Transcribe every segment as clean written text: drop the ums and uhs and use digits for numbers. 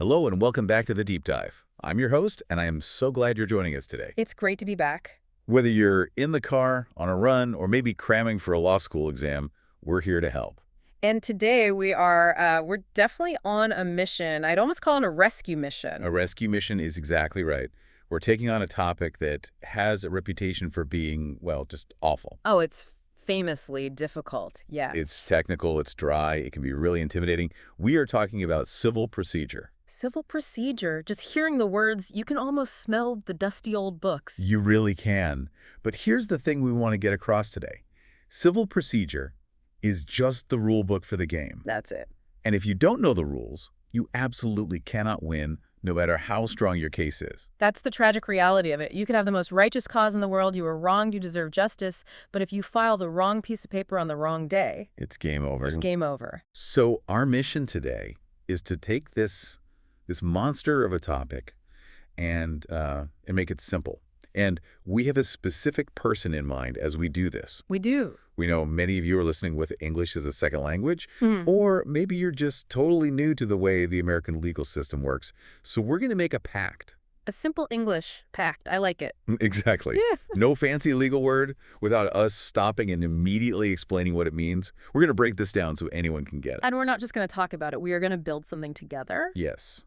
Hello and welcome back to The Deep Dive. I'm your host, and I am so glad you're joining us today. It's great to be back. Whether you're in the car, on a run, or maybe cramming for a law school exam, we're here to help. And today we're definitely on a mission. I'd almost call it a rescue mission. A rescue mission is exactly right. We're taking on a topic that has a reputation for being, well, just awful. Oh, it's famously difficult. Yeah. It's technical, it's dry, it can be really intimidating. We are talking about civil procedure. Civil procedure. Just hearing the words, you can almost smell the dusty old books. You really can. But here's the thing we want to get across today. Civil procedure is just the rule book for the game. That's it. And if you don't know the rules, you absolutely cannot win, no matter how strong your case is. That's the tragic reality of it. You could have the most righteous cause in the world, you were wronged, you deserve justice, but if you file the wrong piece of paper on the wrong day, It's game over. it's game over. So our mission today is to take this monster of a topic and make it simple. And we have a specific person in mind as we do this. We do. We know many of you are listening with English as a second language, or maybe you're just totally new to the way the American legal system works. So we're going to make a pact. A simple English pact. I like it. Exactly. Yeah. No fancy legal word without us stopping and immediately explaining what it means. We're going to break this down so anyone can get it. And we're not just going to talk about it. We are going to build something together. Yes.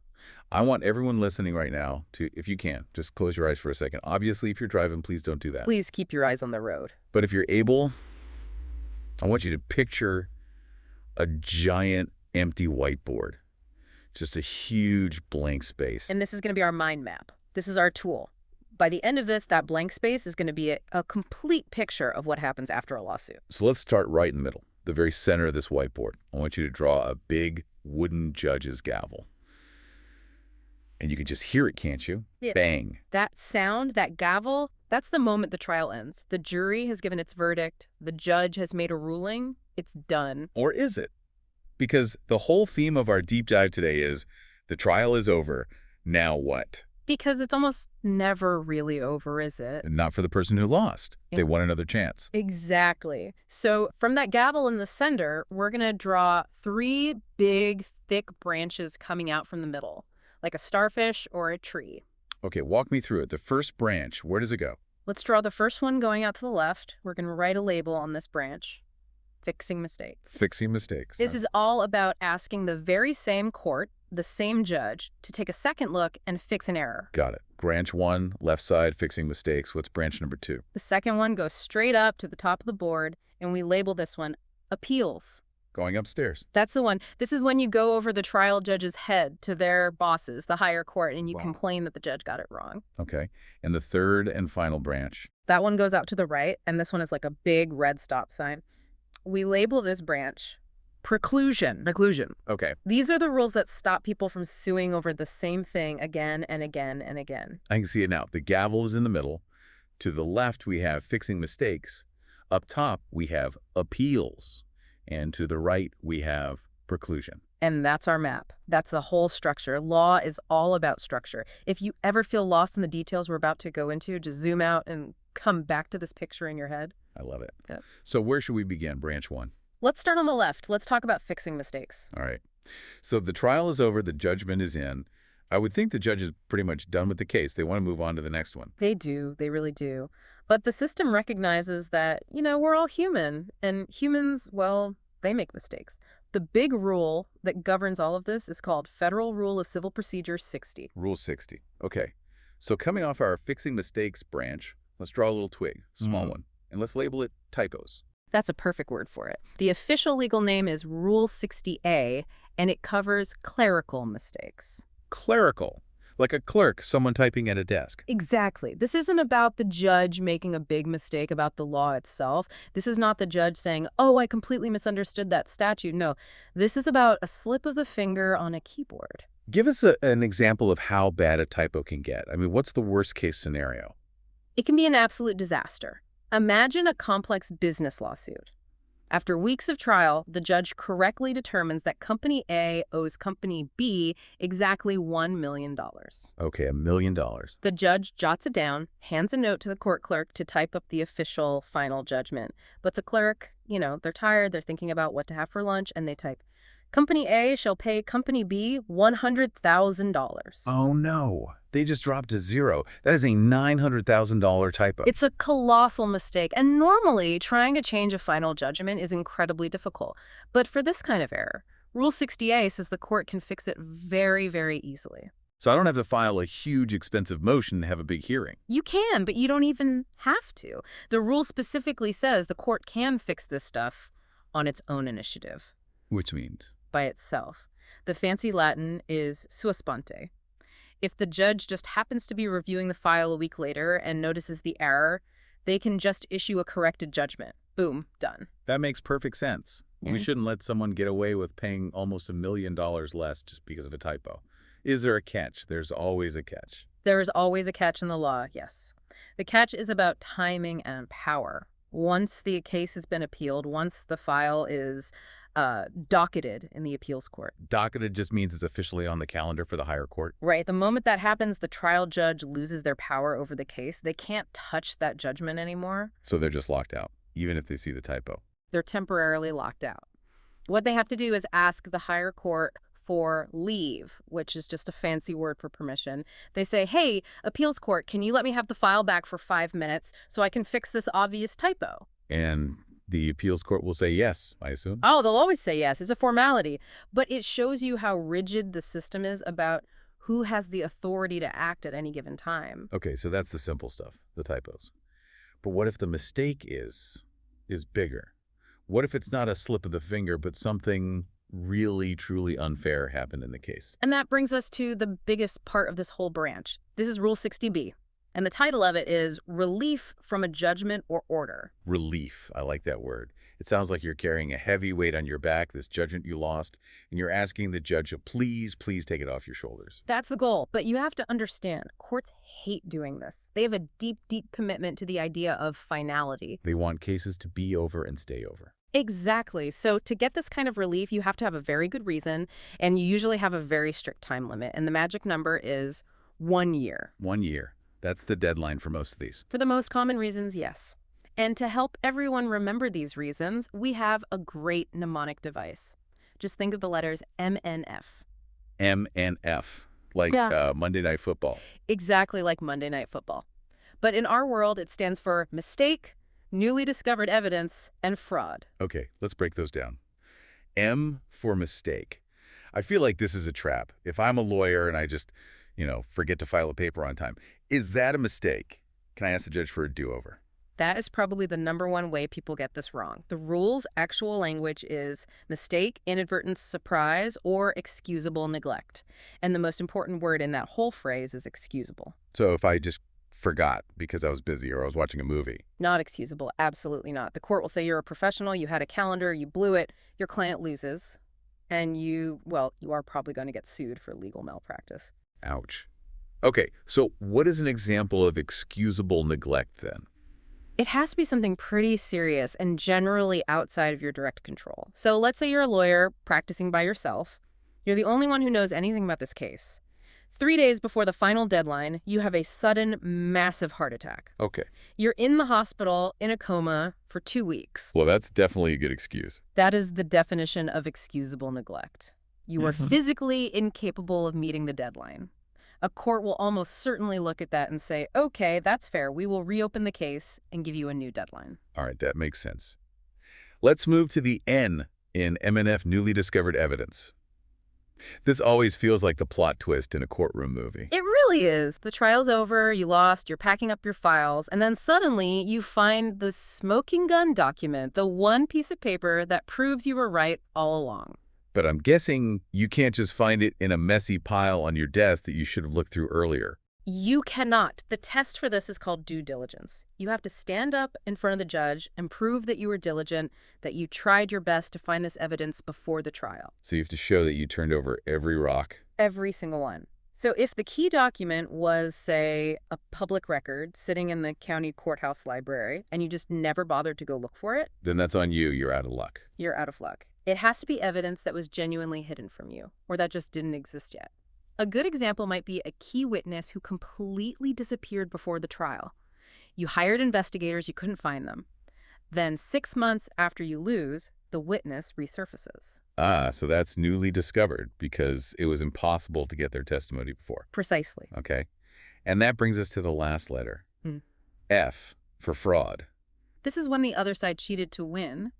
I want everyone listening right now to, if you can, just close your eyes for a second. Obviously, if you're driving, please don't do that. Please keep your eyes on the road. But if you're able, I want you to picture a giant empty whiteboard. Just a huge blank space. And this is going to be our mind map. This is our tool. By the end of this, that blank space is going to be a complete picture of what happens after a lawsuit. So let's start right in the middle, the very center of this whiteboard. I want you to draw a big wooden judge's gavel. And you can just hear it, can't you? Yeah. Bang. That sound, that gavel, that's the moment the trial ends. The jury has given its verdict. The judge has made a ruling. It's done. Or is it? Because the whole theme of our deep dive today is the trial is over. Now what? Because it's almost never really over, is it? Not for the person who lost. Yeah. They want another chance. Exactly. So from that gavel in the center, we're going to draw 3 big, thick branches coming out from the middle, like a starfish or a tree. Okay, walk me through it. The first branch, where does it go? Let's draw the first one going out to the left. We're going to write a label on this branch. Fixing mistakes. Fixing mistakes. This is all about asking the very same court, the same judge, to take a second look and fix an error. Got it. Branch 1, left side, fixing mistakes. What's branch number 2? The second one goes straight up to the top of the board, and we label this one appeals. Going upstairs. That's the one. This is when you go over the trial judge's head to their bosses, the higher court, and you Wow. complain that the judge got it wrong. Okay. And the third and final branch. That one goes out to the right, and this one is like a big red stop sign. We label this branch preclusion. Preclusion. Okay. These are the rules that stop people from suing over the same thing again and again and again. I can see it now. The gavel is in the middle. To the left, we have fixing mistakes. Up top, we have appeals. And to the right, we have preclusion. And that's our map. That's the whole structure. Law is all about structure. If you ever feel lost in the details we're about to go into, just zoom out and come back to this picture in your head. I love it. Yeah. So where should we begin? Branch 1. Let's start on the left. Let's talk about fixing mistakes. All right. So the trial is over. The judgment is in. I would think the judge is pretty much done with the case. They want to move on to the next one. They do. They really do. But the system recognizes that, we're all human. And humans, well, they make mistakes. The big rule that governs all of this is called Federal Rule of Civil Procedure 60. Rule 60. Okay. So coming off our fixing mistakes branch, let's draw a little twig, small one, and let's label it typos. That's a perfect word for it. The official legal name is Rule 60A, and it covers clerical mistakes. Clerical. Like a clerk, someone typing at a desk. Exactly. This isn't about the judge making a big mistake about the law itself. This is not the judge saying, oh, I completely misunderstood that statute. No, this is about a slip of the finger on a keyboard. Give us an example of how bad a typo can get. I mean, what's the worst case scenario? It can be an absolute disaster. Imagine a complex business lawsuit. After weeks of trial, the judge correctly determines that Company A owes Company B exactly $1 million. Okay, $1 million. The judge jots it down, hands a note to the court clerk to type up the official final judgment. But the clerk, they're tired, they're thinking about what to have for lunch, and they type, Company A shall pay Company B $100,000. Oh no, they just dropped to zero. That is a $900,000 typo. It's a colossal mistake, and normally trying to change a final judgment is incredibly difficult. But for this kind of error, Rule 60A says the court can fix it very, very easily. So I don't have to file a huge, expensive motion to have a big hearing. You can, but you don't even have to. The rule specifically says the court can fix this stuff on its own initiative. Which means? By itself. The fancy Latin is sua sponte. If the judge just happens to be reviewing the file a week later and notices the error, they can just issue a corrected judgment. Boom, done. That makes perfect sense. Yeah. We shouldn't let someone get away with paying almost $1 million less just because of a typo. Is there a catch? There's always a catch. There is always a catch in the law, yes. The catch is about timing and power. Once the case has been appealed, once the file is docketed in the appeals court. Docketed just means it's officially on the calendar for the higher court. Right. The moment that happens, the trial judge loses their power over the case. They can't touch that judgment anymore. So they're just locked out, even if they see the typo. They're temporarily locked out. What they have to do is ask the higher court for leave, which is just a fancy word for permission. They say, hey, appeals court, can you let me have the file back for 5 minutes so I can fix this obvious typo? And the appeals court will say yes, I assume? Oh, they'll always say yes. It's a formality. But it shows you how rigid the system is about who has the authority to act at any given time. Okay, so that's the simple stuff, the typos. But what if the mistake is bigger? What if it's not a slip of the finger, but something really, truly unfair happened in the case? And that brings us to the biggest part of this whole branch. This is Rule 60B. And the title of it is Relief from a Judgment or Order. Relief. I like that word. It sounds like you're carrying a heavy weight on your back, this judgment you lost, and you're asking the judge to please take it off your shoulders. That's the goal. But you have to understand, courts hate doing this. They have a deep, deep commitment to the idea of finality. They want cases to be over and stay over. Exactly. So to get this kind of relief, you have to have a very good reason, and you usually have a very strict time limit. And the magic number is 1 year. 1 year. That's the deadline for most of these. For the most common reasons, yes. And to help everyone remember these reasons, we have a great mnemonic device. Just think of the letters MNF. MNF, like Monday Night Football. Exactly like Monday Night Football. But in our world, it stands for mistake, newly discovered evidence, and fraud. Okay, let's break those down. M for mistake. I feel like this is a trap. If I'm a lawyer and I just, forget to file a paper on time, is that a mistake? Can I ask the judge for a do-over? That is probably the #1 way people get this wrong. The rule's actual language is mistake, inadvertent surprise, or excusable neglect. And the most important word in that whole phrase is excusable. So if I just forgot because I was busy or I was watching a movie? Not excusable. Absolutely not. The court will say you're a professional, you had a calendar, you blew it, your client loses, and you are probably going to get sued for legal malpractice. Ouch. Okay, so what is an example of excusable neglect then? It has to be something pretty serious and generally outside of your direct control. So let's say you're a lawyer practicing by yourself. You're the only one who knows anything about this case. 3 days before the final deadline, you have a sudden, massive heart attack. Okay. You're in the hospital in a coma for 2 weeks. Well, that's definitely a good excuse. That is the definition of excusable neglect. You are physically incapable of meeting the deadline. A court will almost certainly look at that and say, okay, that's fair. We will reopen the case and give you a new deadline. All right, that makes sense. Let's move to the N in MNF newly discovered evidence. This always feels like the plot twist in a courtroom movie. It really is. The trial's over, you lost, you're packing up your files, and then suddenly you find the smoking gun document, the one piece of paper that proves you were right all along. But I'm guessing you can't just find it in a messy pile on your desk that you should have looked through earlier. You cannot. The test for this is called due diligence. You have to stand up in front of the judge and prove that you were diligent, that you tried your best to find this evidence before the trial. So you have to show that you turned over every rock. Every single one. So if the key document was, say, a public record sitting in the county courthouse library, and you just never bothered to go look for it, then that's on you. You're out of luck. You're out of luck. It has to be evidence that was genuinely hidden from you, or that just didn't exist yet. A good example might be a key witness who completely disappeared before the trial. You hired investigators, you couldn't find them. Then 6 months after you lose, the witness resurfaces. Ah, so that's newly discovered because it was impossible to get their testimony before. Precisely. Okay. And that brings us to the last letter. Hmm. F for fraud. This is when the other side cheated to win.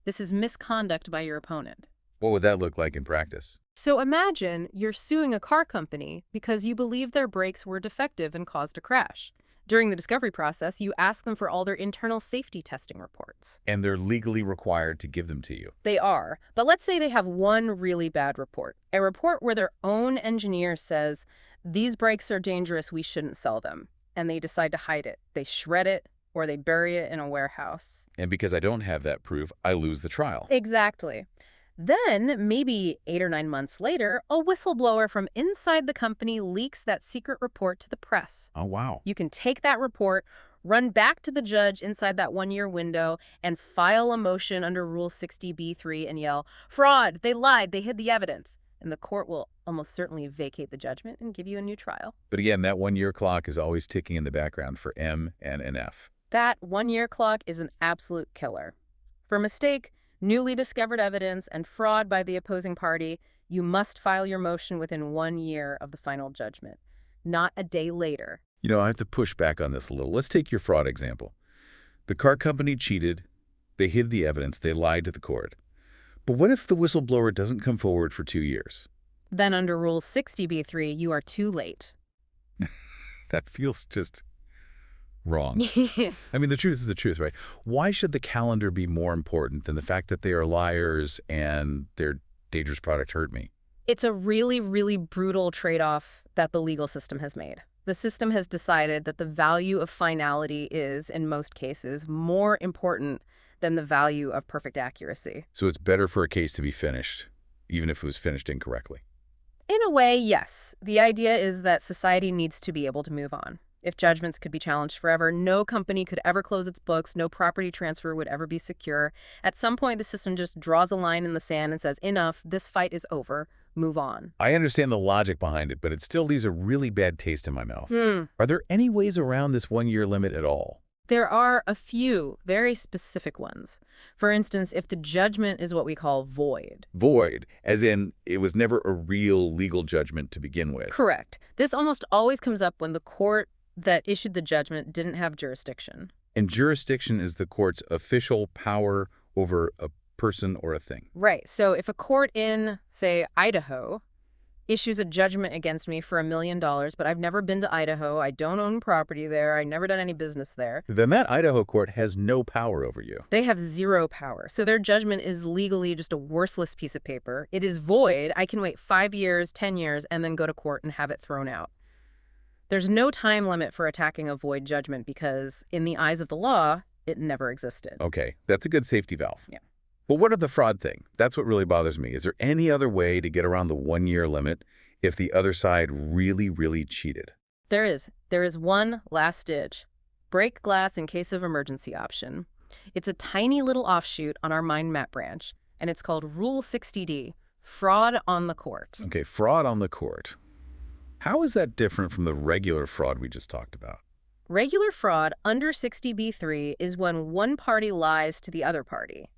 This is misconduct by your opponent. What would that look like in practice? So imagine you're suing a car company because you believe their brakes were defective and caused a crash. During the discovery process, you ask them for all their internal safety testing reports. And they're legally required to give them to you. They are, but let's say they have one really bad report. A report where their own engineer says, these brakes are dangerous, we shouldn't sell them. And they decide to hide it. They shred it, or they bury it in a warehouse. And because I don't have that proof, I lose the trial. Exactly. Then, maybe 8 or 9 months later, a whistleblower from inside the company leaks that secret report to the press. Oh, wow. You can take that report, run back to the judge inside that 1-year window, and file a motion under Rule 60b-3 and yell, fraud, they lied, they hid the evidence. And the court will almost certainly vacate the judgment and give you a new trial. But again, that 1-year clock is always ticking in the background for M and an F. That 1-year clock is an absolute killer. For mistake, newly discovered evidence, and fraud by the opposing party, you must file your motion within 1 year of the final judgment, not a day later. You know, I have to push back on this a little. Let's take your fraud example. The car company cheated, they hid the evidence, they lied to the court. But what if the whistleblower doesn't come forward for 2 years? Then under Rule 60b-3, you are too late. That feels just wrong. I mean, the truth is the truth, right? Why should the calendar be more important than the fact that they are liars and their dangerous product hurt me? It's a really, really brutal trade-off that the legal system has made. The system has decided that the value of finality is, in most cases, more important than the value of perfect accuracy. So it's better for a case to be finished, even if it was finished incorrectly. In a way, yes. The idea is that society needs to be able to move on. If judgments could be challenged forever, no company could ever close its books, no property transfer would ever be secure. At some point, the system just draws a line in the sand and says, enough, this fight is over, move on. I understand the logic behind it, but it still leaves a really bad taste in my mouth. Are there any ways around this 1-year limit at all? There are a few very specific ones. For instance, if the judgment is what we call void. Void, as in it was never a real legal judgment to begin with. Correct. This almost always comes up when the court that issued the judgment didn't have jurisdiction. And jurisdiction is the court's official power over a person or a thing. Right. So if a court in, say, Idaho issues a judgment against me for $1 million, but I've never been to Idaho, I don't own property there, I've never done any business there. Then that Idaho court has no power over you. They have zero power. So their judgment is legally just a worthless piece of paper. It is void. I can wait 5 years, 10 years, and then go to court and have it thrown out. There's no time limit for attacking a void judgment because, in the eyes of the law, it never existed. Okay, that's a good safety valve. Yeah. But what of the fraud thing? That's what really bothers me. Is there any other way to get around the 1-year limit if the other side really, really cheated? There is. There is one last ditch. Break glass in case of emergency option. It's a tiny little offshoot on our mind map branch, and it's called Rule 60D, fraud on the court. Okay, fraud on the court. How is that different from the regular fraud we just talked about? Regular fraud under 60b-3 is when one party lies to the other party.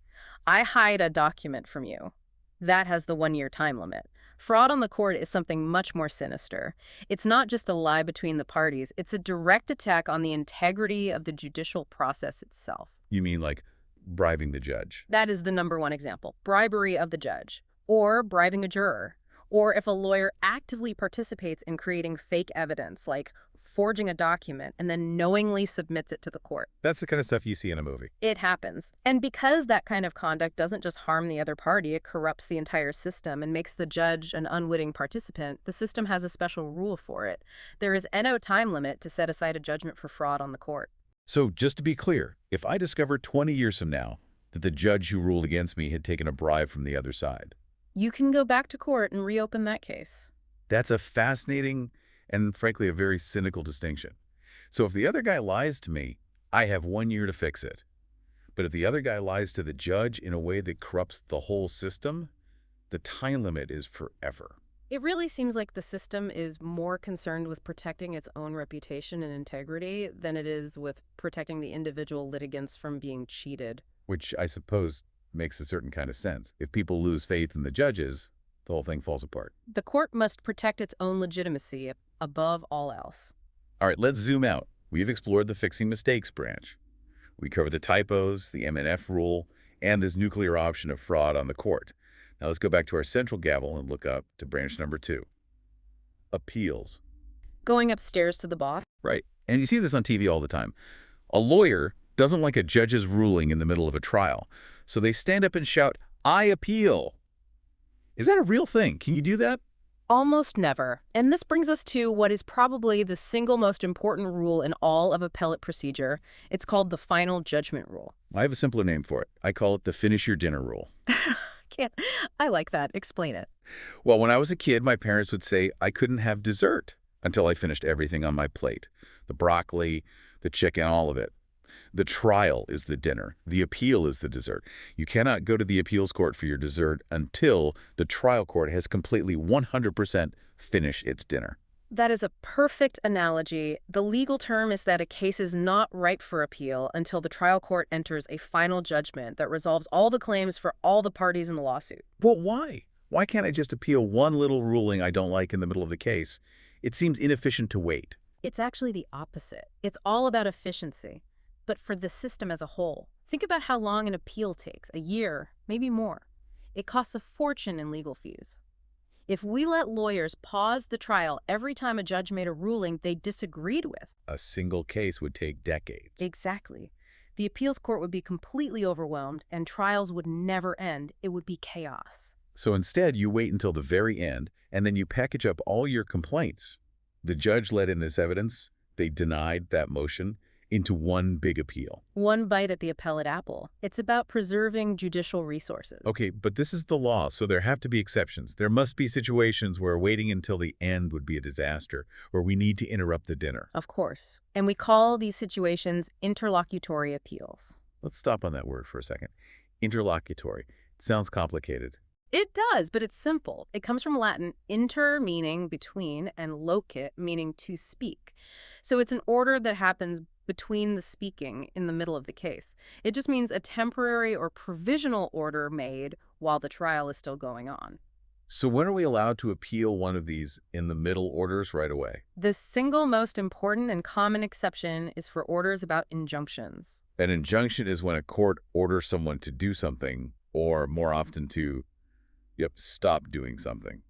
I hide a document from you. That has the 1-year time limit. Fraud on the court is something much more sinister. It's not just a lie between the parties. It's a direct attack on the integrity of the judicial process itself. You mean like bribing the judge? That is the #1 example. Bribery of the judge. Or bribing a juror. Or if a lawyer actively participates in creating fake evidence, like forging a document and then knowingly submits it to the court. That's the kind of stuff you see in a movie. It happens. And because that kind of conduct doesn't just harm the other party, it corrupts the entire system and makes the judge an unwitting participant, the system has a special rule for it. There is no time limit to set aside a judgment for fraud on the court. So just to be clear, if I discover 20 years from now that the judge who ruled against me had taken a bribe from the other side, you can go back to court and reopen that case. That's a fascinating and, frankly, a very cynical distinction. So if the other guy lies to me, I have 1 year to fix it. But if the other guy lies to the judge in a way that corrupts the whole system, the time limit is forever. It really seems like the system is more concerned with protecting its own reputation and integrity than it is with protecting the individual litigants from being cheated. Which I suppose makes a certain kind of sense. If people lose faith in the judges, the whole thing falls apart. The court must protect its own legitimacy above all else. All right, let's zoom out. We've explored the fixing mistakes branch. We covered the typos, the M&F rule, and this nuclear option of fraud on the court. Now let's go back to our central gavel and look up to branch number 2. Appeals. Going upstairs to the boss? Right. And you see this on TV all the time. A lawyer doesn't like a judge's ruling in the middle of a trial, so they stand up and shout, "I appeal." Is that a real thing? Can you do that? Almost never. And this brings us to what is probably the single most important rule in all of appellate procedure. It's called the final judgment rule. I have a simpler name for it. I call it the finish your dinner rule. I like that. Explain it. Well, when I was a kid, my parents would say I couldn't have dessert until I finished everything on my plate. The broccoli, the chicken, all of it. The trial is the dinner. The appeal is the dessert. You cannot go to the appeals court for your dessert until the trial court has completely 100% finished its dinner. That is a perfect analogy. The legal term is that a case is not ripe for appeal until the trial court enters a final judgment that resolves all the claims for all the parties in the lawsuit. Well, why? Why can't I just appeal one little ruling I don't like in the middle of the case? It seems inefficient to wait. It's actually the opposite. It's all about efficiency. But for the system as a whole, think about how long an appeal takes, a year, maybe more. It costs a fortune in legal fees. If we let lawyers pause the trial every time a judge made a ruling they disagreed with, A single case would take decades. exactly, the appeals court would be completely overwhelmed and trials would never end. It would be chaos. So instead, you wait until the very end, and then you package up all your complaints. The judge let in this evidence, they denied that motion, into one big appeal. One bite at the appellate apple. It's about preserving judicial resources. Okay, but this is the law, so there have to be exceptions. There must be situations where waiting until the end would be a disaster, or we need to interrupt the dinner. Of course. And we call these situations interlocutory appeals. Let's stop on that word for a second. Interlocutory. It sounds complicated. It does, but it's simple. It comes from Latin inter meaning between and locit meaning to speak. So it's an order that happens between the speaking in the middle of the case. It just means a temporary or provisional order made while the trial is still going on. So when are we allowed to appeal one of these in the middle orders right away? The single most important and common exception is for orders about injunctions. An injunction is when a court orders someone to do something, or more often to, stop doing something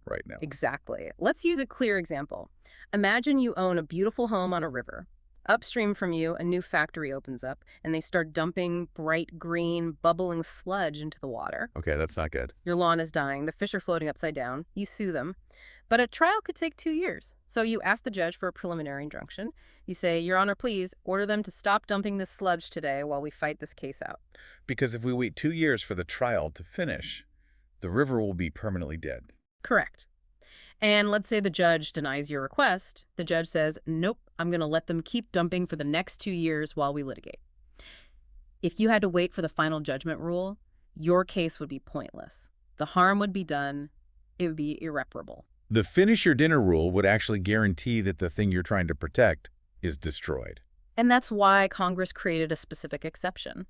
right now. Exactly. Let's use a clear example. Imagine you own a beautiful home on a river. Upstream from you, a new factory opens up, and they start dumping bright green, bubbling sludge into the water. Okay, that's not good. Your lawn is dying. The fish are floating upside down. You sue them. But a trial could take 2 years. So you ask the judge for a preliminary injunction. You say, "Your Honor, please order them to stop dumping this sludge today while we fight this case out." Because if we wait 2 years for the trial to finish, the river will be permanently dead. Correct. And let's say the judge denies your request. The judge says, "Nope, I'm going to let them keep dumping for the next 2 years while we litigate." If you had to wait for the final judgment rule, your case would be pointless. The harm would be done. It would be irreparable. The finish your dinner rule would actually guarantee that the thing you're trying to protect is destroyed. And that's why Congress created a specific exception.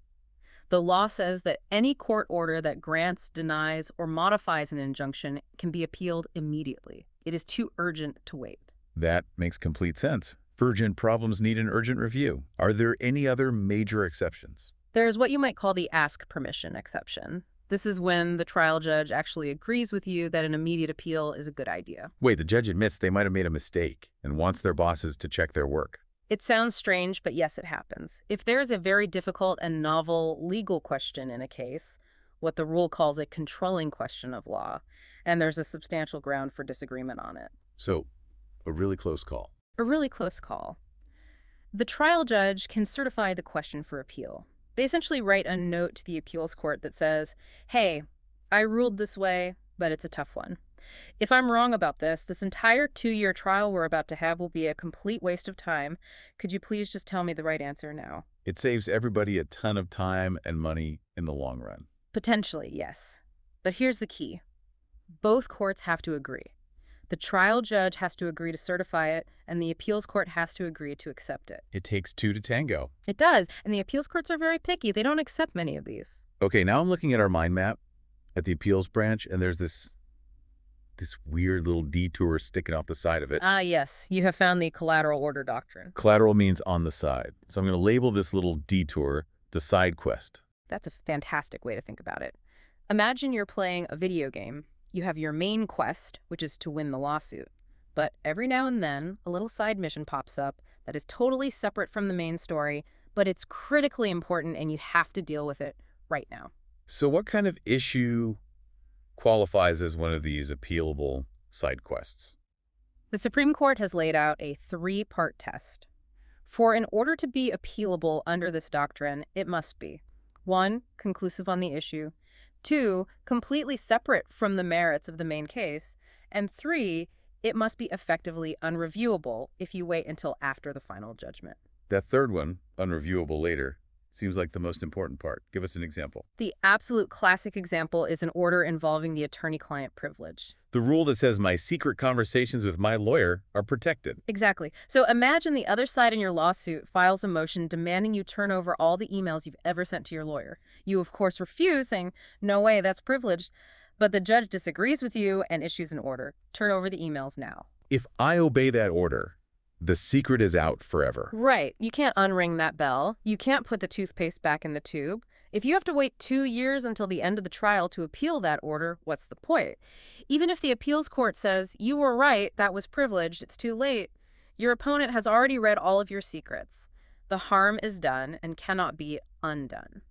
The law says that any court order that grants, denies, or modifies an injunction can be appealed immediately. It is too urgent to wait. That makes complete sense. Urgent problems need an urgent review. Are there any other major exceptions? There's what you might call the ask permission exception. This is when the trial judge actually agrees with you that an immediate appeal is a good idea. Wait, the judge admits they might have made a mistake and wants their bosses to check their work. It sounds strange, but yes, it happens. If there is a very difficult and novel legal question in a case, what the rule calls a controlling question of law, and there's a substantial ground for disagreement on it. So, a really close call. A really close call. The trial judge can certify the question for appeal. They essentially write a note to the appeals court that says, "Hey, I ruled this way, but it's a tough one. If I'm wrong about this entire 2-year trial we're about to have will be a complete waste of time. Could you please just tell me the right answer now?" It saves everybody a ton of time and money in the long run. Potentially, yes. But here's the key. Both courts have to agree. The trial judge has to agree to certify it, and the appeals court has to agree to accept it. It takes 2 to tango. It does, and the appeals courts are very picky. They don't accept many of these. Okay, now I'm looking at our mind map at the appeals branch, and there's this weird little detour sticking off the side of it. Ah, yes, you have found the collateral order doctrine. Collateral means on the side. So I'm going to label this little detour the side quest. That's a fantastic way to think about it. Imagine you're playing a video game. You have your main quest, which is to win the lawsuit. But every now and then, a little side mission pops up that is totally separate from the main story, but it's critically important and you have to deal with it right now. So what kind of issue qualifies as one of these appealable side quests? The Supreme Court has laid out a three-part test. For in order to be appealable under this doctrine, it must be 1. Conclusive on the issue, 2. Completely separate from the merits of the main case, and 3. It must be effectively unreviewable if you wait until after the final judgment. That third one, unreviewable later, seems like the most important part. Give us an example. The absolute classic example is an order involving the attorney-client privilege. The rule that says my secret conversations with my lawyer are protected. Exactly. So imagine the other side in your lawsuit files a motion demanding you turn over all the emails you've ever sent to your lawyer. You, of course, refuse, saying, no way, that's privileged. But the judge disagrees with you and issues an order. Turn over the emails now. If I obey that order, the secret is out forever. Right. You can't unring that bell. You can't put the toothpaste back in the tube. If you have to wait 2 years until the end of the trial to appeal that order, what's the point? Even if the appeals court says, you were right, that was privileged, it's too late, your opponent has already read all of your secrets. The harm is done and cannot be undone.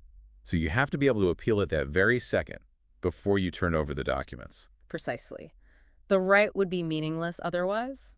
So you have to be able to appeal it that very second before you turn over the documents. Precisely. The right would be meaningless otherwise.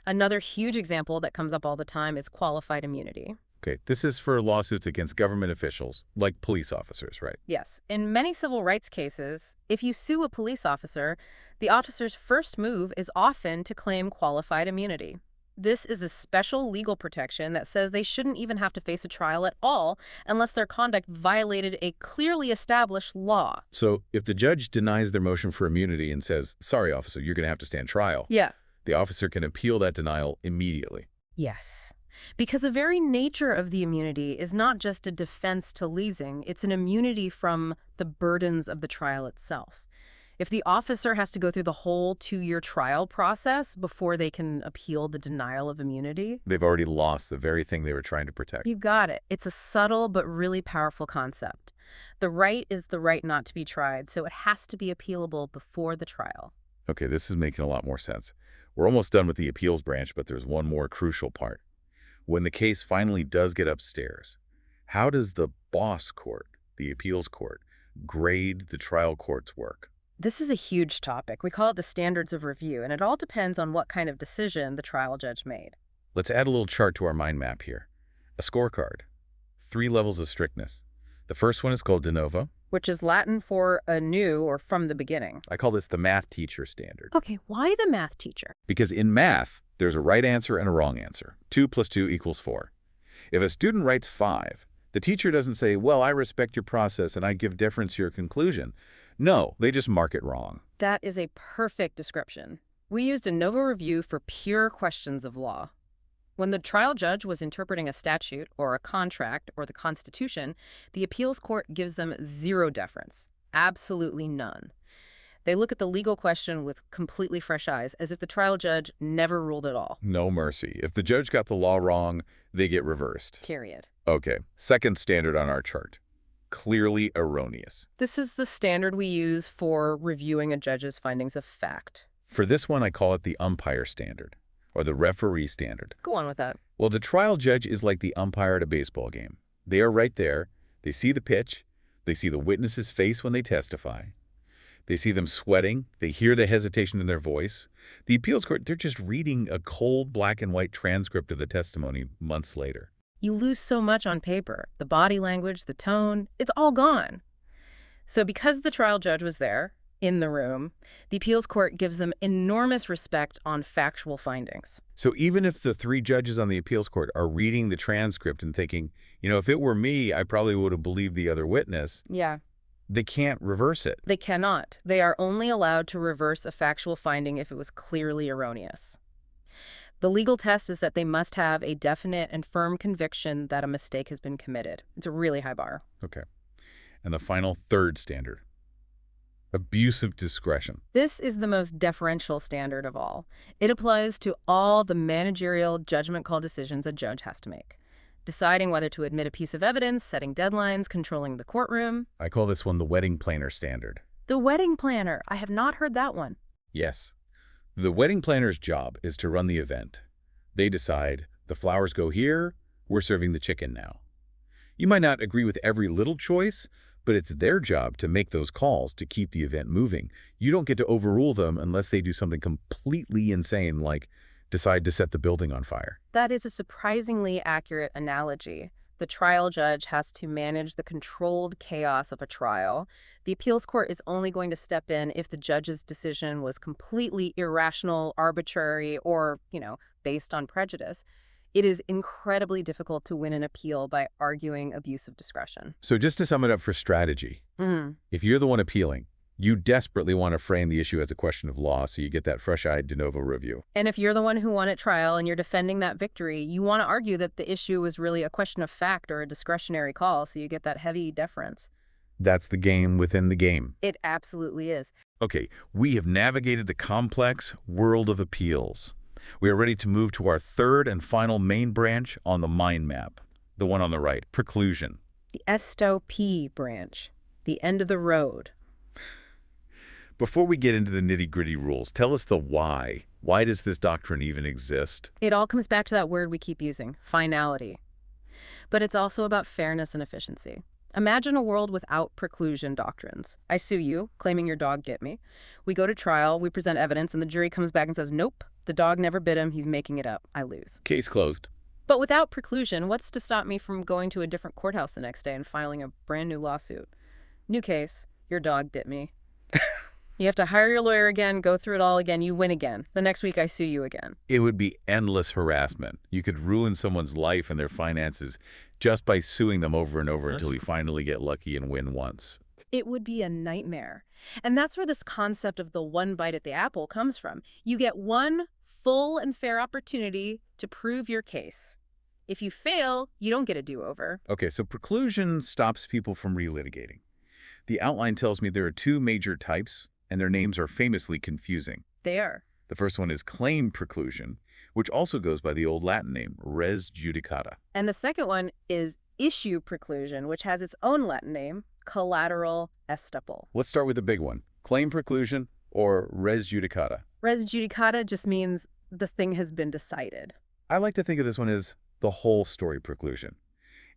Another huge example that comes up all the time is qualified immunity. Okay, this is for lawsuits against government officials, like police officers, right? Yes. In many civil rights cases, if you sue a police officer, the officer's first move is often to claim qualified immunity. This is a special legal protection that says they shouldn't even have to face a trial at all unless their conduct violated a clearly established law. So if the judge denies their motion for immunity and says, sorry, officer, you're going to have to stand trial, Yeah. the officer can appeal that denial immediately. Yes. Because the very nature of the immunity is not just a defense to losing, it's an immunity from the burdens of the trial itself. If the officer has to go through the whole 2-year trial process before they can appeal the denial of immunity, They've already lost the very thing they were trying to protect. you got it. It's a subtle but really powerful concept. The right is the right not to be tried, so it has to be appealable before the trial. Okay, this is making a lot more sense. We're almost done with the appeals branch, but there's one more crucial part. When the case finally does get upstairs, how does the boss court, the appeals court, grade the trial court's work? This is a huge topic. We call it the standards of review, and it all depends on what kind of decision the trial judge made. Let's add a little chart to our mind map here. A scorecard. 3 levels of strictness. The first one is called de novo. Which is Latin for anew or from the beginning. I call this the math teacher standard. Okay, why the math teacher? Because in math, there's a right answer and a wrong answer. 2 + 2 = 4. If a student writes 5, the teacher doesn't say, well, I respect your process and I give deference to your conclusion. No, they just mark it wrong. That is a perfect description. We used de novo review for pure questions of law. When the trial judge was interpreting a statute or a contract or the Constitution, the appeals court gives them 0 deference, absolutely none. They look at the legal question with completely fresh eyes, as if the trial judge never ruled at all. No mercy. If the judge got the law wrong, they get reversed. Period. Okay, second standard on our chart. Clearly erroneous. This is the standard we use for reviewing a judge's findings of fact. For this one, I call it the umpire standard, or the referee standard. Go on with that. Well, the trial judge is like the umpire at a baseball game. They are right there. They see the pitch. They see the witness's face when they testify. They see them sweating. They hear the hesitation in their voice. The appeals court, they're just reading a cold black and white transcript of the testimony months later. You lose so much on paper. The body language, the tone, it's all gone. So because the trial judge was there, in the room, the appeals court gives them enormous respect on factual findings. So even if the 3 judges on the appeals court are reading the transcript and thinking, if it were me, I probably would have believed the other witness, Yeah. they can't reverse it. They cannot. They are only allowed to reverse a factual finding if it was clearly erroneous. The legal test is that they must have a definite and firm conviction that a mistake has been committed. It's a really high bar. Okay. And the final third standard, abuse of discretion. This is the most deferential standard of all. It applies to all the managerial judgment call decisions a judge has to make. Deciding whether to admit a piece of evidence, setting deadlines, controlling the courtroom. I call this one the wedding planner standard. The wedding planner. I have not heard that one. Yes. The wedding planner's job is to run the event. They decide, the flowers go here, we're serving the chicken now. You might not agree with every little choice, but it's their job to make those calls to keep the event moving. You don't get to overrule them unless they do something completely insane, like decide to set the building on fire. That is a surprisingly accurate analogy. The trial judge has to manage the controlled chaos of a trial. The appeals court is only going to step in if the judge's decision was completely irrational, arbitrary, or, based on prejudice. It is incredibly difficult to win an appeal by arguing abuse of discretion. So just to sum it up for strategy, if you're the one appealing, you desperately want to frame the issue as a question of law so you get that fresh-eyed de novo review. And if you're the one who won at trial and you're defending that victory, you want to argue that the issue was really a question of fact or a discretionary call so you get that heavy deference. That's the game within the game. It absolutely is. Okay, we have navigated the complex world of appeals. We are ready to move to our third and final main branch on the mind map, the one on the right, preclusion. The estoppel branch, the end of the road. Before we get into the nitty-gritty rules, tell us the why. Why does this doctrine even exist? It all comes back to that word we keep using, finality. But it's also about fairness and efficiency. Imagine a world without preclusion doctrines. I sue you, claiming your dog bit me. We go to trial, we present evidence, and the jury comes back and says, nope, the dog never bit him, he's making it up. I lose. Case closed. But without preclusion, what's to stop me from going to a different courthouse the next day and filing a brand new lawsuit? New case, your dog bit me. You have to hire your lawyer again, go through it all again, you win again. The next week I sue you again. It would be endless harassment. You could ruin someone's life and their finances just by suing them over and over until you finally get lucky and win once. It would be a nightmare. And that's where this concept of the one bite at the apple comes from. You get one full and fair opportunity to prove your case. If you fail, you don't get a do-over. Okay, so preclusion stops people from relitigating. The outline tells me there are two major types, and their names are famously confusing. They are. The first one is claim preclusion, which also goes by the old Latin name, res judicata. And the second one is issue preclusion, which has its own Latin name, collateral estoppel. Let's start with the big one, claim preclusion or res judicata. Res judicata just means the thing has been decided. I like to think of this one as the whole story preclusion.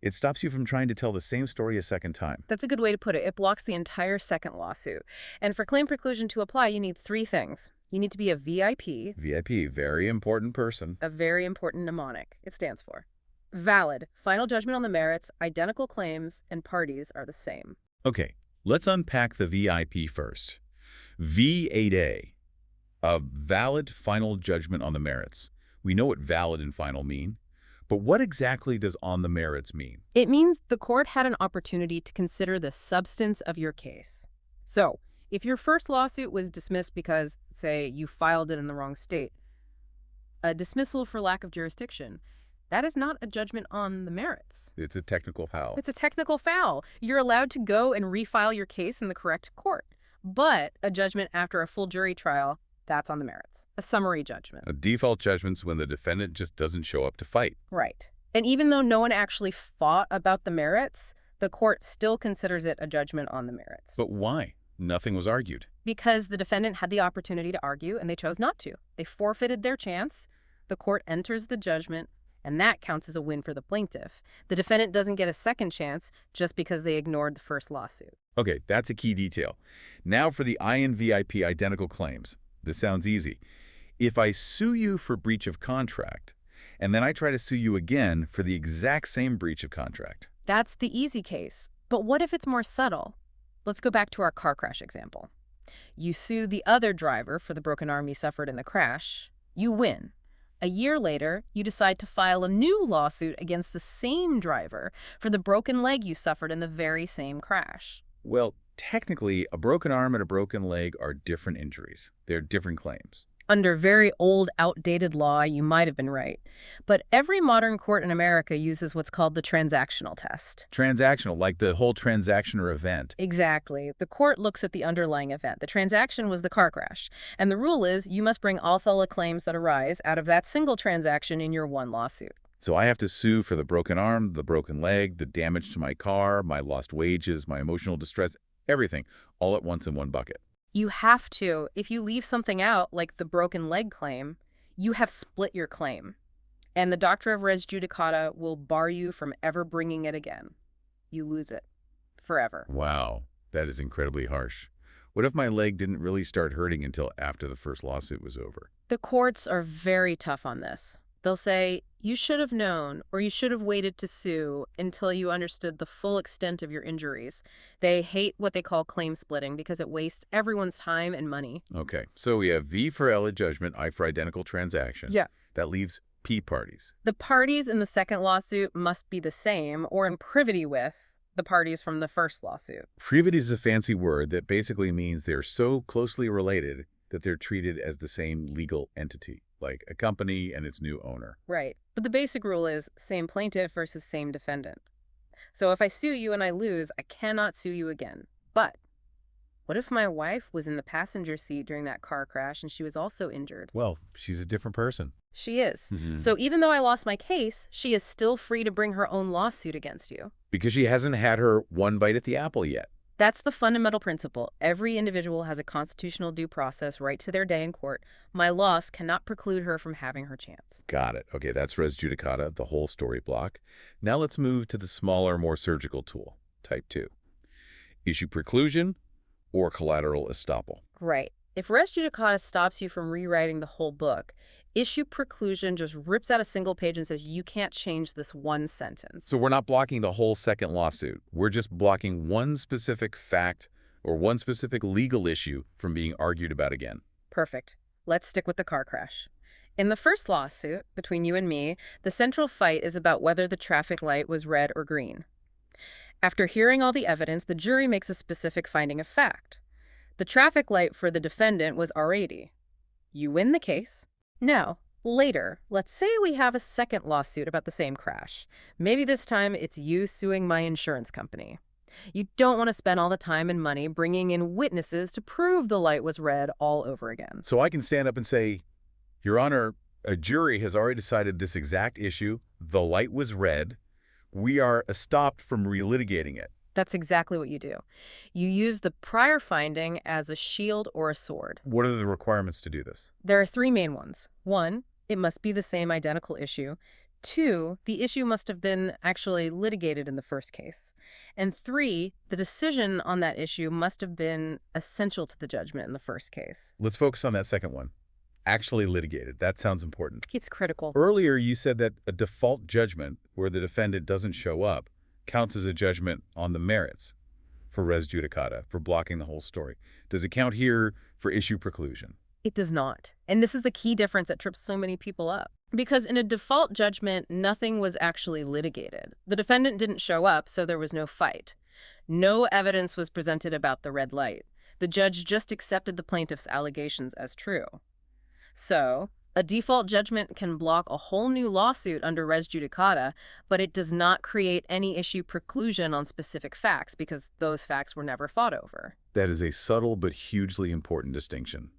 It stops you from trying to tell the same story a second time. That's a good way to put it. It blocks the entire second lawsuit. And for claim preclusion to apply, you need three things. You need to be a VIP. VIP, very important person. A very important mnemonic. It stands for valid, final judgment on the merits, identical claims, and parties are the same. Okay, let's unpack the VIP first. V8A, a valid final judgment on the merits. We know what valid and final mean. But what exactly does on the merits mean? It means the court had an opportunity to consider the substance of your case. So, if your first lawsuit was dismissed because, say, you filed it in the wrong state, a dismissal for lack of jurisdiction, that is not a judgment on the merits. It's a technical foul. It's a technical foul. You're allowed to go and refile your case in the correct court. But a judgment after a full jury trial, that's on the merits. A summary judgment. A default judgment's when the defendant just doesn't show up to fight. Right. And even though no one actually fought about the merits, the court still considers it a judgment on the merits. But why? Nothing was argued. Because the defendant had the opportunity to argue and they chose not to. They forfeited their chance. The court enters the judgment, and that counts as a win for the plaintiff. The defendant doesn't get a second chance just because they ignored the first lawsuit. Okay, that's a key detail. Now for the INVIP identical claims. This sounds easy. If I sue you for breach of contract, and then I try to sue you again for the exact same breach of contract. That's the easy case. But what if it's more subtle? Let's go back to our car crash example. You sue the other driver for the broken arm you suffered in the crash. You win. A year later, you decide to file a new lawsuit against the same driver for the broken leg you suffered in the very same crash. Well, technically, a broken arm and a broken leg are different injuries. They're different claims. Under very old, outdated law, you might have been right. But every modern court in America uses what's called the transactional test. Transactional, like the whole transaction or event. Exactly. The court looks at the underlying event. The transaction was the car crash. And the rule is you must bring all the claims that arise out of that single transaction in your one lawsuit. So I have to sue for the broken arm, the broken leg, the damage to my car, my lost wages, my emotional distress, everything, all at once in one bucket. You have to. If you leave something out, like the broken leg claim, you have split your claim. And the doctrine of res judicata will bar you from ever bringing it again. You lose it. Forever. Wow, that is incredibly harsh. What if my leg didn't really start hurting until after the first lawsuit was over? The courts are very tough on this. They'll say, you should have known, or you should have waited to sue until you understood the full extent of your injuries. They hate what they call claim splitting because it wastes everyone's time and money. Okay, so we have V for valid judgment, I for identical transaction. Yeah. That leaves P parties. The parties in the second lawsuit must be the same or in privity with the parties from the first lawsuit. Privity is a fancy word that basically means they're so closely related that they're treated as the same legal entity, like a company and its new owner. Right. But the basic rule is same plaintiff versus same defendant. So if I sue you and I lose, I cannot sue you again. But what if my wife was in the passenger seat during that car crash and she was also injured? Well, she's a different person. She is. So even though I lost my case, she is still free to bring her own lawsuit against you. Because she hasn't had her one bite at the apple yet. That's the fundamental principle. Every individual has a constitutional due process right to their day in court. My loss cannot preclude her from having her chance. Got it. Okay, that's res judicata, the whole story block. Now let's move to the smaller, more surgical tool, type 2. Issue preclusion or collateral estoppel. Right. If res judicata stops you from rewriting the whole book, issue preclusion just rips out a single page and says you can't change this one sentence. So we're not blocking the whole second lawsuit. We're just blocking one specific fact or one specific legal issue from being argued about again. Perfect. Let's stick with the car crash. In the first lawsuit, between you and me, the central fight is about whether the traffic light was red or green. After hearing all the evidence, the jury makes a specific finding of fact. The traffic light for the defendant was R80. You win the case. Now, later, let's say we have a second lawsuit about the same crash. Maybe this time it's you suing my insurance company. You don't want to spend all the time and money bringing in witnesses to prove the light was red all over again. So I can stand up and say, Your Honor, a jury has already decided this exact issue. The light was red. We are stopped from relitigating it. That's exactly what you do. You use the prior finding as a shield or a sword. What are the requirements to do this? There are three main ones. 1, it must be the same identical issue. 2, the issue must have been actually litigated in the first case. And 3, the decision on that issue must have been essential to the judgment in the first case. Let's focus on that second one. Actually litigated. That sounds important. It's critical. Earlier, you said that a default judgment where the defendant doesn't show up counts as a judgment on the merits for res judicata, for blocking the whole story. Does it count here for issue preclusion? It does not. And this is the key difference that trips so many people up. Because in a default judgment, nothing was actually litigated. The defendant didn't show up, so there was no fight. No evidence was presented about the red light. The judge just accepted the plaintiff's allegations as true. So, a default judgment can block a whole new lawsuit under res judicata, but it does not create any issue preclusion on specific facts because those facts were never fought over. That is a subtle but hugely important distinction.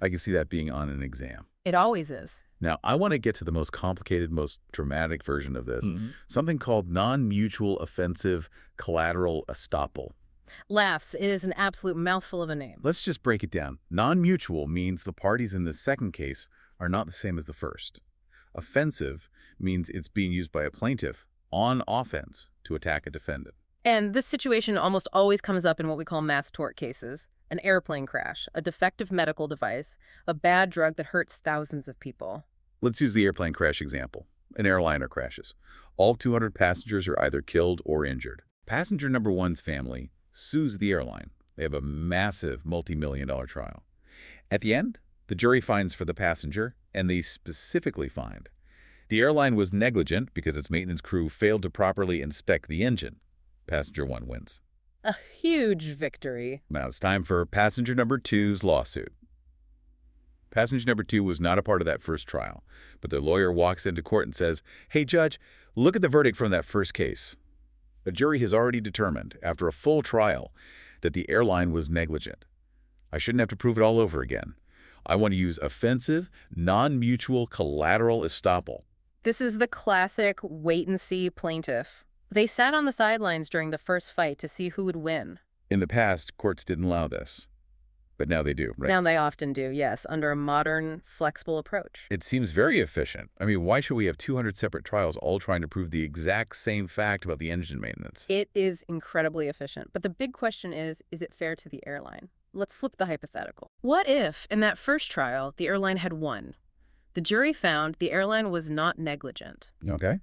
I can see that being on an exam. It always is. Now, I want to get to the most complicated, most dramatic version of this, something called non-mutual offensive collateral estoppel. Laughs, it is an absolute mouthful of a name. Let's just break it down. Non-mutual means the parties in the second case are not the same as the first. Offensive means it's being used by a plaintiff on offense to attack a defendant. And this situation almost always comes up in what we call mass tort cases. An airplane crash, a defective medical device, a bad drug that hurts thousands of people. Let's use the airplane crash example. An airliner crashes. All 200 passengers are either killed or injured. Passenger number one's family sues the airline. They have a massive multi-million-dollar trial. At the end, the jury finds for the passenger, and they specifically find the airline was negligent because its maintenance crew failed to properly inspect the engine. Passenger one wins. A huge victory. Now it's time for passenger number two's lawsuit. Passenger number 2 was not a part of that first trial, but their lawyer walks into court and says, "Hey, judge, look at the verdict from that first case. A jury has already determined, after a full trial, that the airline was negligent. I shouldn't have to prove it all over again. I want to use offensive, non-mutual collateral estoppel." This is the classic wait-and-see plaintiff. They sat on the sidelines during the first fight to see who would win. In the past, courts didn't allow this, but now they do, right? Now they often do, yes, under a modern, flexible approach. It seems very efficient. I mean, why should we have 200 separate trials all trying to prove the exact same fact about the engine maintenance? It is incredibly efficient, but the big question is it fair to the airline? Let's flip the hypothetical. What if, in that first trial, the airline had won? The jury found the airline was not negligent. Okay.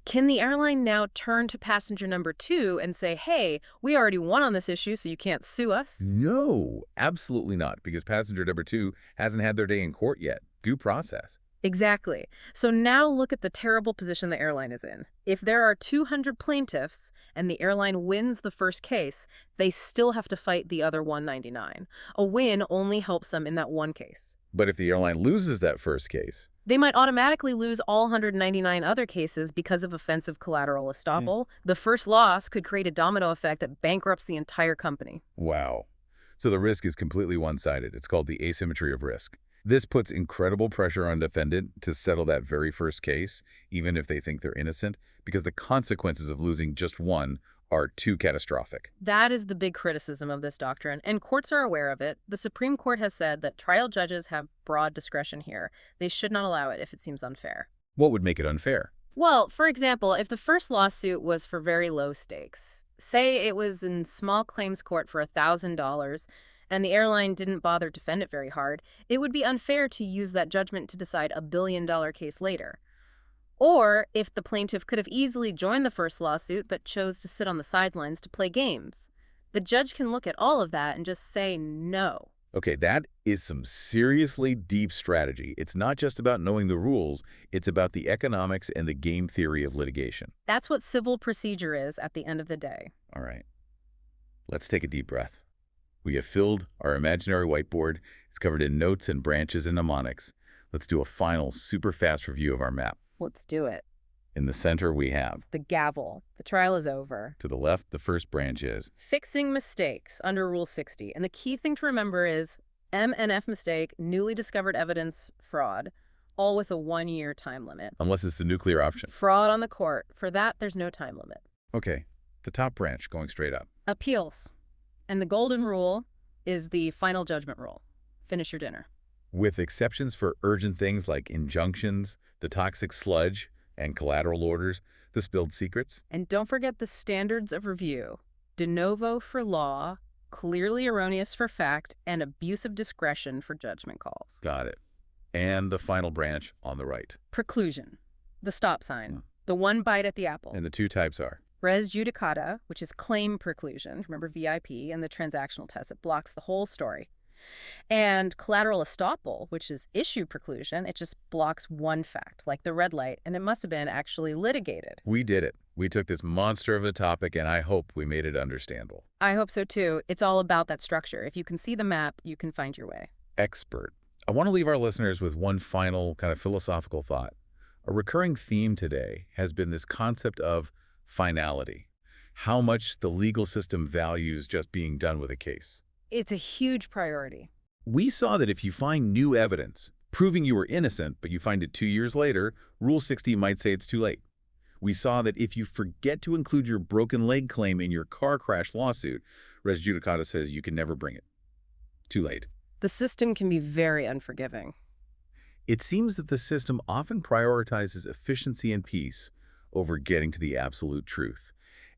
Can the airline now turn to passenger number 2 and say, hey, we already won on this issue, so you can't sue us? No, absolutely not, because passenger number 2 hasn't had their day in court yet. Due process. Exactly. So now look at the terrible position the airline is in. If there are 200 plaintiffs and the airline wins the first case, they still have to fight the other 199. A win only helps them in that one case. But if the airline loses that first case, they might automatically lose all 199 other cases because of offensive collateral estoppel. The first loss could create a domino effect that bankrupts the entire company. wow. So the risk is completely one-sided. It's called the asymmetry of risk. This puts incredible pressure on defendant to settle that very first case, even if they think they're innocent, because the consequences of losing just one are too catastrophic. That is the big criticism of this doctrine, and courts are aware of it. The Supreme Court has said that trial judges have broad discretion here. They should not allow it if it seems unfair. What would make it unfair? Well, for example, if the first lawsuit was for very low stakes, say it was in small claims court for $1,000, and the airline didn't bother to defend it very hard, it would be unfair to use that judgment to decide $1 billion case later. Or if the plaintiff could have easily joined the first lawsuit but chose to sit on the sidelines to play games. The judge can look at all of that and just say no. Okay, that is some seriously deep strategy. It's not just about knowing the rules, it's about the economics and the game theory of litigation. That's what civil procedure is at the end of the day. All right, let's take a deep breath. We have filled our imaginary whiteboard. It's covered in notes and branches and mnemonics. Let's do a final super fast review of our map. Let's do it. In the center, we have, The gavel. The trial is over. to the left, the first branch is, Fixing mistakes under Rule 60. And the key thing to remember is M&F mistake, newly discovered evidence, fraud, all with a 1-year time limit. unless it's the nuclear option. Fraud on the court. For that, there's no time limit. Okay, the top branch going straight up. Appeals. And the golden rule is the final judgment rule. Finish your dinner. With exceptions for urgent things like injunctions, the toxic sludge, and collateral orders, the spilled secrets. And don't forget the standards of review. De novo for law, clearly erroneous for fact, and abuse of discretion for judgment calls. Got it. And the final branch on the right. Preclusion. The stop sign. The one bite at the apple. And the two types are? Res judicata, which is claim preclusion, remember VIP, and the transactional test. It blocks the whole story. And collateral estoppel, which is issue preclusion, it just blocks one fact, like the red light, and it must have been actually litigated. We did it. We took this monster of a topic, and I hope we made it understandable. I hope so too. It's all about that structure. If you can see the map, you can find your way. Expert. I want to leave our listeners with one final kind of philosophical thought. A recurring theme today has been this concept of finality, how much the legal system values just being done with a case. It's a huge priority. We saw that if you find new evidence proving you were innocent, but you find it 2 years later, Rule 60 might say it's too late. We saw that if you forget to include your broken leg claim in your car crash lawsuit, res judicata says you can never bring it. Too late. The system can be very unforgiving. It seems that the system often prioritizes efficiency and peace over getting to the absolute truth.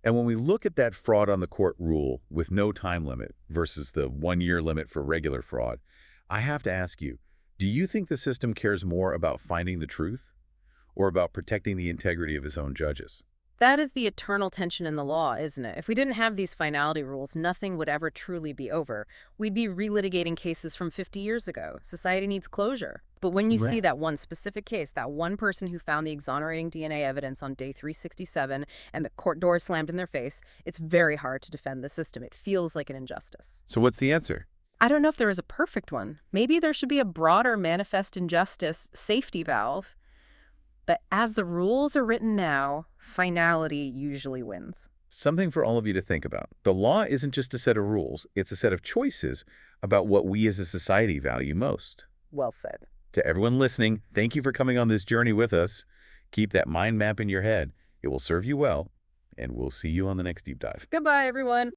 And when we look at that fraud on the court rule with no time limit versus the 1-year limit for regular fraud, I have to ask you, do you think the system cares more about finding the truth or about protecting the integrity of its own judges? That is the eternal tension in the law, isn't it? If we didn't have these finality rules, nothing would ever truly be over. We'd be relitigating cases from 50 years ago. Society needs closure. But when you see that one specific case, that one person who found the exonerating DNA evidence on day 367 and the court door slammed in their face, it's very hard to defend the system. It feels like an injustice. So what's the answer? I don't know if there is a perfect one. Maybe there should be a broader manifest injustice safety valve. But as the rules are written now, finality usually wins. Something for all of you to think about. The law isn't just a set of rules, it's a set of choices about what we as a society value most. Well said. To everyone listening, thank you for coming on this journey with us. Keep that mind map in your head. It will serve you well, and we'll see you on the next deep dive. Goodbye, everyone.